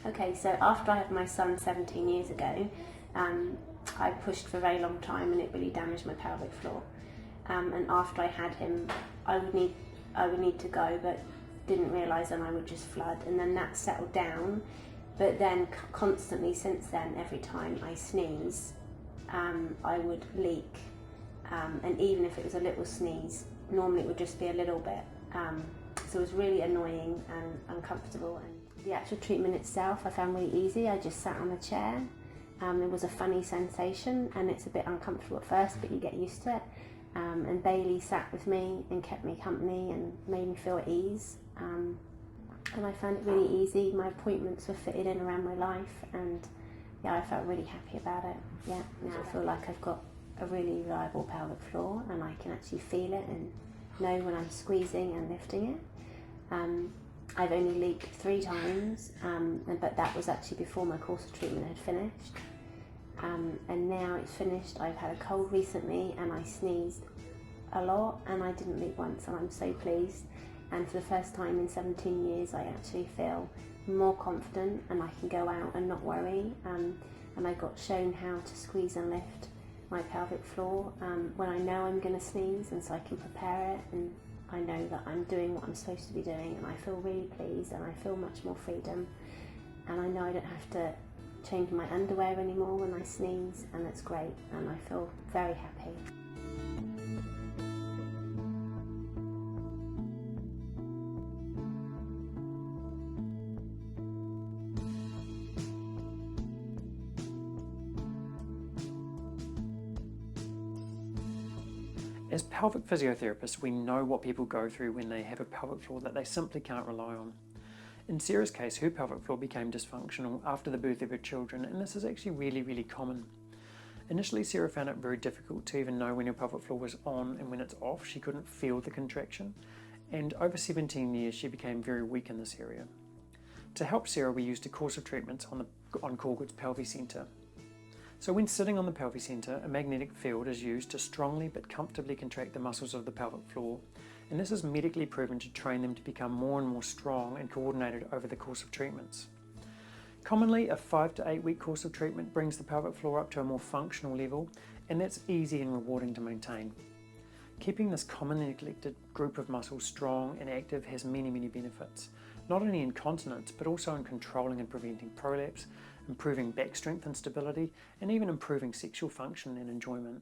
Okay, so after I had my son 17 years ago, I pushed for a very long time and it really damaged my pelvic floor. And after I had him, I would need to go, but didn't realise then I would just flood, and then that settled down. But then constantly since then, every time I sneeze, I would leak, and even if it was a little sneeze, normally it would just be a little bit. So it was really annoying and uncomfortable. And the actual treatment itself I found really easy. I just sat on a chair. It was a funny sensation and it's a bit uncomfortable at first, but you get used to it. And Bailey sat with me and kept me company and made me feel at ease. And I found it really easy. My appointments were fitted in around my life, and yeah, I felt really happy about it. Yeah, now I feel like I've got a really reliable pelvic floor and I can actually feel it and know when I'm squeezing and lifting it. I've only leaked 3 times, but that was actually before my course of treatment had finished. And now it's finished. I've had a cold recently and I sneezed a lot and I didn't leak once, and I'm so pleased. And for the first time in 17 years, I actually feel more confident and I can go out and not worry. And I got shown how to squeeze and lift my pelvic floor when I know I'm going to sneeze, and so I can prepare it, and I know that I'm doing what I'm supposed to be doing, and I feel really pleased and I feel much more freedom. And I know I don't have to change my underwear anymore when I sneeze, and it's great, and I feel very happy. As pelvic physiotherapists, we know what people go through when they have a pelvic floor that they simply can't rely on. In Sara's case, her pelvic floor became dysfunctional after the birth of her children, and this is actually really common. Initially, Sara found it very difficult to even know when her pelvic floor was on and when it's off. She couldn't feel the contraction, and over 17 years she became very weak in this area. To help Sara, we used a course of treatments on QRS-PelviCenter. So when sitting on the PelviCenter, a magnetic field is used to strongly but comfortably contract the muscles of the pelvic floor, and this is medically proven to train them to become more and more strong and coordinated over the course of treatments. Commonly, a 5 to 8 week course of treatment brings the pelvic floor up to a more functional level, and that's easy and rewarding to maintain. Keeping this commonly neglected group of muscles strong and active has many benefits, not only in continence but also in controlling and preventing prolapse, improving back strength and stability, and even improving sexual function and enjoyment.